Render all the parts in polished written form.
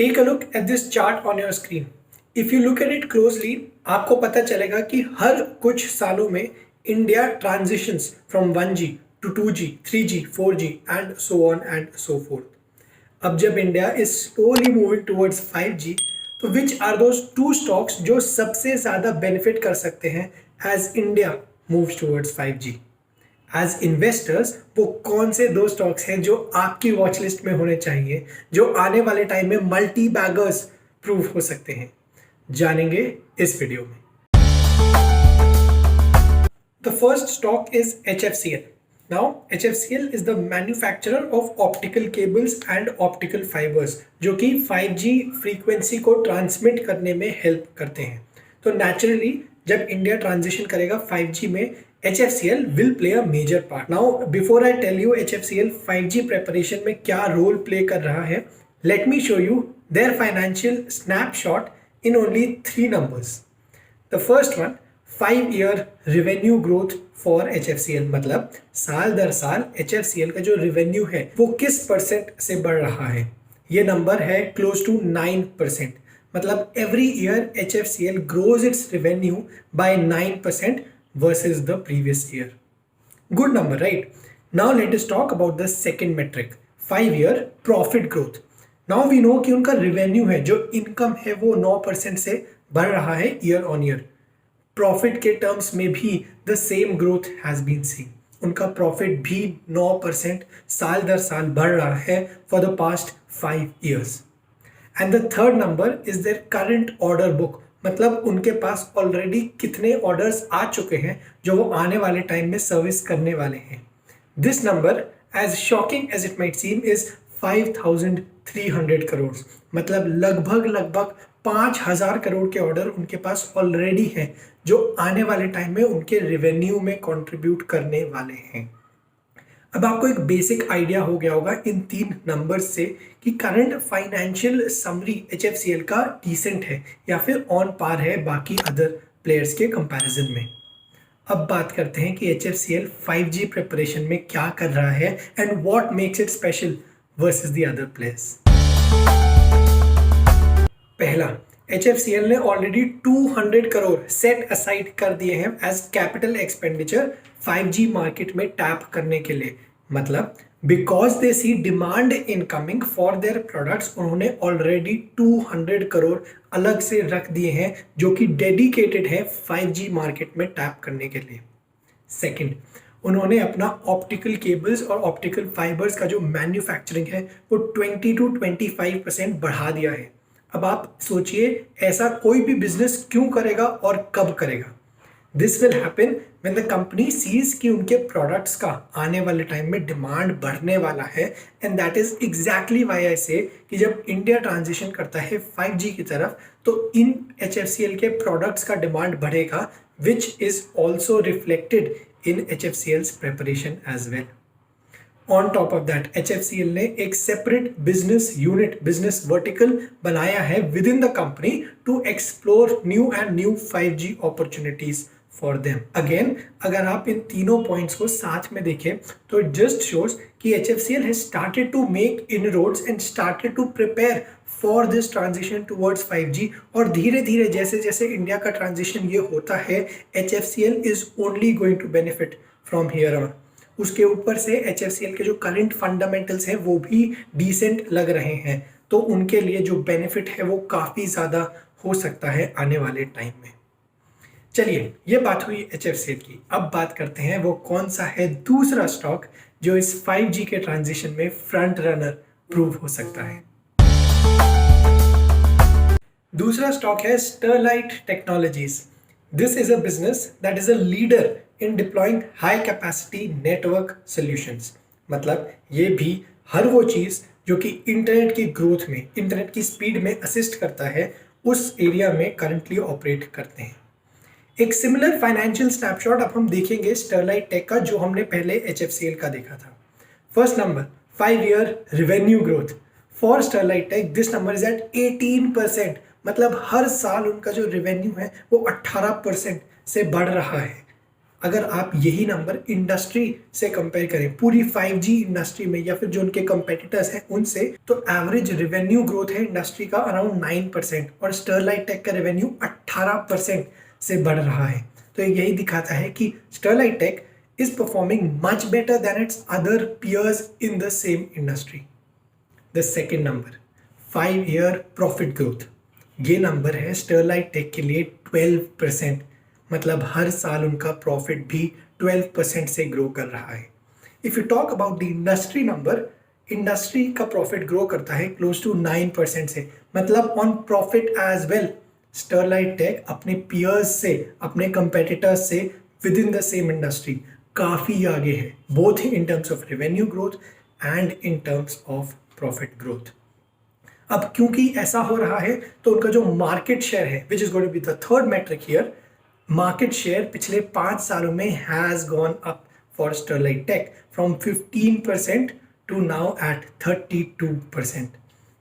Take a look at this chart on your screen. If you look at it closely, आपको पता चलेगा कि हर कुछ सालों में India transitions from 1G to 2G, 3G, 4G and so on and so forth. अब जब India is slowly moving towards 5G, तो which are those two stocks जो सबसे ज़्यादा benefit कर सकते हैं as India moves towards 5G? As investors वो कौन से दो स्टॉक्स हैं जो आपकी वॉच लिस्ट में होने चाहिए, जो आने वाले टाइम में मल्टी बैगर्स प्रूव हो सकते हैं, जानेंगे इस वीडियो में। The first stock is HFCL. Now HFCL is the manufacturer of optical cables and optical fibres जो कि 5G फ्रीक्वेंसी को ट्रांसमिट करने में हेल्प करते हैं। तो नेचुरली जब इंडिया ट्रांजिशन करेगा 5G में, HFCL will play a major part. Now, before I tell you HFCL 5G preparation में क्या रोल प्ले कर रहा है, let me show you their financial snapshot in only 3 numbers. The first one, 5-year revenue growth for HFCL, मतलब साल दर साल HFCL का जो revenue है वो किस परसेंट से बढ़ रहा है। ये नंबर है close to 9%, मतलब every year HFCL grows its revenue by 9% versus the previous year. Good number, right? Now let us talk about the second metric, 5-year profit growth. Now we know कि उनका revenue है, जो income है वो 9% से बढ़ रहा है year on year. Profit के terms में भी the same growth has been seen. उनका profit भी 9% साल दर साल बढ़ रहा है for the past 5 years. And the third number is their current order book. मतलब उनके पास ऑलरेडी कितने ऑर्डर्स आ चुके हैं जो वो आने वाले टाइम में सर्विस करने वाले हैं। This number as shocking as it might seem is 5,300 crore, मतलब लगभग 5,000 करोड़ के ऑर्डर उनके पास ऑलरेडी हैं जो आने वाले टाइम में उनके रेवेन्यू में कंट्रीब्यूट करने वाले हैं। अब आपको एक बेसिक आइडिया हो गया होगा इन 3 नंबर्स से कि करंट फाइनेंशियल समरी HFCL का डिसेंट है या फिर ऑन पार है बाकी अदर प्लेयर्स के कंपैरिजन में। अब बात करते हैं कि HFCL 5G प्रिपरेशन में क्या कर रहा है and what makes it special versus the other players. पहला, HFCL ने ऑलरेडी 200 करोड़ सेट असाइड कर दिए हैं as capital expenditure 5G market में टैप करने के लिए। मतलब because they see demand incoming for their products, उन्होंने ऑलरेडी 200 करोड़ अलग से रख दिए हैं जो कि डेडिकेटेड है 5G मार्केट में टैप करने के लिए। सेकंड, उन्होंने अपना ऑप्टिकल केबल्स और ऑप्टिकल फाइबर्स का जो मैन्युफैक्चरिंग है वो 20 to 25% बढ़ा दिया है। अब आप सोचिए ऐसा कोई भी बिजनेस क्यों करेगा और कब करेगा। This will happen when the company sees कि उनके प्रोडक्ट्स का आने वाले टाइम में डिमांड बढ़ने वाला है, and that is exactly why I से कि जब इंडिया ट्रांजिशन करता है 5G की तरफ तो इन HFCL के प्रोडक्ट्स का डिमांड बढ़ेगा, which is also reflected in HFCL's preparation as well. On top of that HFCL ने एक separate business unit, business vertical बनाया है within the company to explore new and new 5G opportunities for them. Again अगर आप इन तीनों points को साथ में देखें तो इट जस्ट शोज कि HFCL has started to make inroads and started to prepare for this transition towards 5G, और धीरे धीरे जैसे जैसे इंडिया का ट्रांजिशन ये होता है HFCL is only going to benefit from here on. उसके ऊपर से HFCL के जो करंट फंडामेंटल्स हैं वो भी डिसेंट लग रहे हैं, तो उनके लिए जो बेनिफिट है वो काफ़ी ज़्यादा हो सकता है आने वाले टाइम में। चलिए, ये बात हुई HFCL की। अब बात करते हैं वो कौन सा है दूसरा स्टॉक जो इस 5G के ट्रांजिशन में फ्रंट रनर प्रूव हो सकता है। दूसरा स्टॉक है Sterlite technologies. This is a business that is a leader in deploying high capacity network solutions. मतलब ये भी हर वो चीज़ जो कि इंटरनेट की ग्रोथ में, इंटरनेट की स्पीड में असिस्ट करता है, उस एरिया में करंटली ऑपरेट करते हैं। एक सिमिलर फाइनेंशियल स्नैपशॉट अब हम देखेंगे स्टरलाइट टेक का जो हमने पहले HFCL का देखा था। First number, 5-year revenue growth for Sterlite tech, this number is at 18%, मतलब हर साल उनका जो रेवेन्यू है वो 18% से बढ़ रहा है। अगर आप यही नंबर इंडस्ट्री से कंपेयर करें, पूरी 5G इंडस्ट्री में या फिर जो उनके कंपेटिटर्स हैं उनसे, तो एवरेज रेवेन्यू ग्रोथ है इंडस्ट्री का अराउंड 9% और स्टरलाइट टेक का रेवेन्यू 18% से बढ़ रहा है। तो यही दिखाता है कि Sterlite tech is performing much better than its other peers in the same industry. The second number, 5-year profit growth. ये नंबर है स्टरलाइट टेक के लिए 12%, मतलब हर साल उनका प्रॉफिट भी 12% से ग्रो कर रहा है। If you talk about the industry number, industry का प्रॉफिट ग्रो करता है क्लोज टू 9% से, मतलब on profit as well Sterlite tech अपने पियर्स से, अपने कंपेटिटर्स से within the same industry काफ़ी आगे है, both in terms of revenue growth and in terms of profit growth. अब क्योंकि ऐसा हो रहा है तो उनका जो मार्केट शेयर है, which is going to be the third metric here, market share पिछले 5 सालों में has gone up for Sterlite tech from 15% to now at 32%।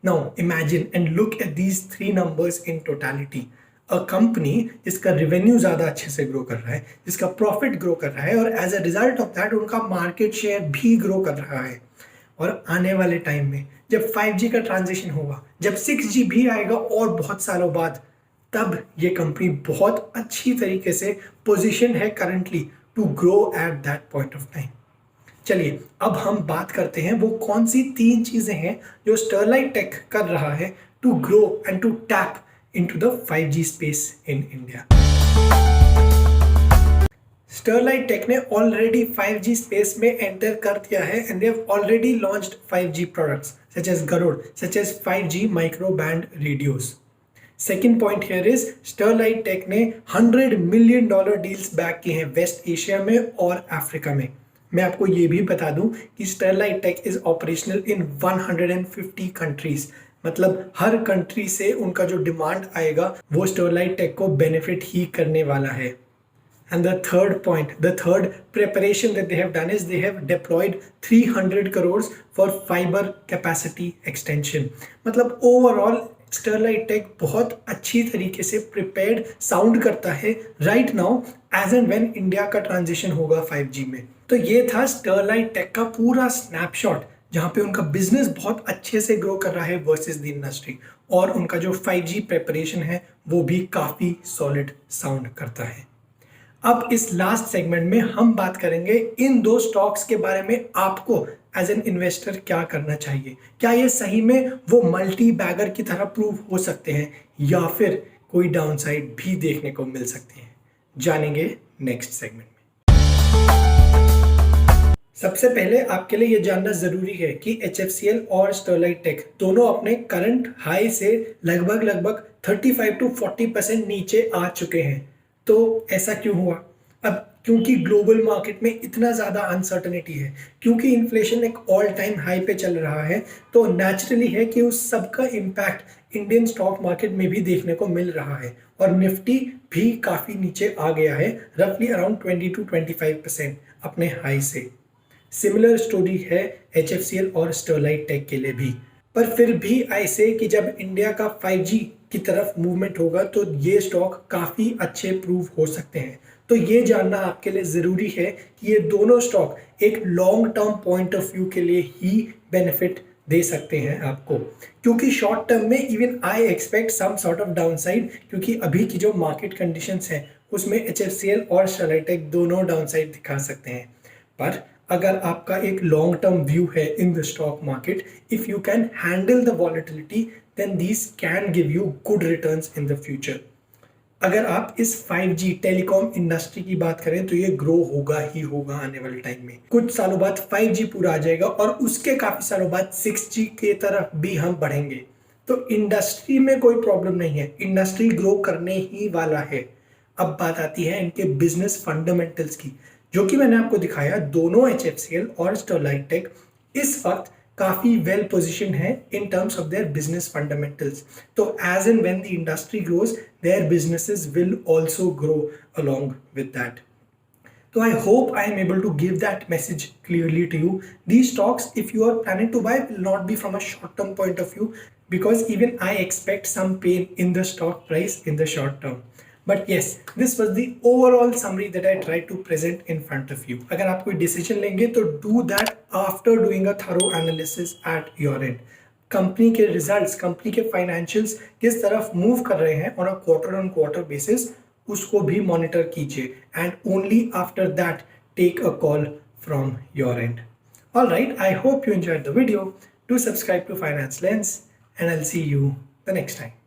Now imagine and look at these 3 numbers in totality. A company जिसका रेवेन्यू ज़्यादा अच्छे से grow कर रहा है, जिसका प्रॉफिट ग्रो कर रहा है और as a result of that उनका मार्केट शेयर भी ग्रो कर रहा है। और आने वाले टाइम में जब 5G का ट्रांजिशन होगा, जब 6G भी आएगा और बहुत सालों बाद, तब ये कंपनी बहुत अच्छी तरीके से पोजीशन है currently to grow at that point of time. चलिए अब हम बात करते हैं वो कौन सी 3 चीज़ें हैं जो स्टरलाइट टेक कर रहा है to grow and to tap into the 5G space in India. Sterlite Tech ने already 5G space में enter कर दिया है and they have already launched 5G products such as Garud, such as 5G micro band radios. Second point here is Sterlite Tech ने $100 million deals back किए हैं waste Asia में और Africa में। मैं आपको ये भी बता दूं कि Sterlite Tech is operational in 150 countries, मतलब हर कंट्री से उनका जो डिमांड आएगा वो स्टरलाइट टेक को बेनिफिट ही करने वाला है। And the third point, the third preparation that they have done is they have deployed 300 crores for fibre capacity extension. मतलब ओवरऑल स्टरलाइट टेक बहुत अच्छी तरीके से प्रिपेयर्ड साउंड करता है right now as and when India का ट्रांजिशन होगा 5G में। तो ये था स्टरलाइट टेक का पूरा स्नैपशॉट, जहाँ पे उनका बिजनेस बहुत अच्छे से ग्रो कर रहा है वर्सेस द इंडस्ट्री, और उनका जो 5G प्रिपरेशन है वो भी काफ़ी सॉलिड साउंड करता है। अब इस लास्ट सेगमेंट में हम बात करेंगे इन 2 स्टॉक्स के बारे में आपको एज एन इन्वेस्टर क्या करना चाहिए। क्या ये सही में वो मल्टी बैगर की तरह प्रूव हो सकते हैं या फिर कोई डाउनसाइड भी देखने को मिल सकती है, जानेंगे नेक्स्ट सेगमेंट में। सबसे पहले आपके लिए ये जानना जरूरी है कि HFCL और स्टरलाइट टेक दोनों अपने करंट हाई से लगभग 35 to 40% नीचे आ चुके हैं। तो ऐसा क्यों हुआ? अब क्योंकि ग्लोबल मार्केट में इतना ज़्यादा अनसर्टनिटी है, क्योंकि इन्फ्लेशन एक ऑल टाइम हाई पे चल रहा है, तो नेचुरली है कि उस सब का इम्पैक्ट इंडियन स्टॉक मार्केट में भी देखने को मिल रहा है और निफ्टी भी काफ़ी नीचे आ गया है, रफली अराउंड 20 to 25% अपने हाई से। सिमिलर स्टोरी है HFCL और स्टरलाइट टेक के लिए भी। पर फिर भी ऐसे कि जब इंडिया का 5G की तरफ मूवमेंट होगा तो ये स्टॉक काफ़ी अच्छे प्रूव हो सकते हैं। तो ये जानना आपके लिए ज़रूरी है कि ये दोनों स्टॉक एक long term point of view के लिए ही बेनिफिट दे सकते हैं आपको, क्योंकि शॉर्ट टर्म में even I expect some sort of downside, क्योंकि अभी की जो मार्केट कंडीशंस हैं उसमें HFCL और स्टरलाइट टेक दोनों डाउनसाइड दिखा सकते हैं। पर अगर आपका एक लॉन्ग टर्म व्यू है in the stock market, if you can handle the volatility, then these can give you good returns in the future. अगर आप इस 5G टेलीकॉम इंडस्ट्री की बात करें तो ये ग्रो होगा ही होगा आने वाले टाइम में। कुछ सालों बाद 5G पूरा आ जाएगा और उसके काफ़ी सालों बाद 6G के तरफ भी हम बढ़ेंगे। तो इंडस्ट्री में कोई प्रॉब्लम नहीं है, इंडस्ट्री ग्रो करने ही वाला है। अब बात आती है इनके बिजनेस फंडामेंटल्स की, जो कि मैंने आपको दिखाया। दोनों HFCL और स्टरलाइट टेक इस वक्त काफ़ी वेल पोजिशन है in terms of their business fundamentals. तो as and when the industry grows, their businesses will also grow along with that. So I hope I am able to give that message clearly to you. These stocks, if you are planning to buy, will not be from a short-term point of view, because even I expect some pain in the stock price in the short term. But yes, this was the overall summary that I try to present in front of you. अगर आप कोई decision लेंगे तो do that after doing a thorough analysis at your end. Company के results, company के financials किस तरफ move कर रहे हैं on a quarter on quarter basis, उसको भी मॉनिटर कीजिए and only after that take a call from your end. All right, I hope you enjoyed the video. Do subscribe to Finance Lens and I'll see you the next time.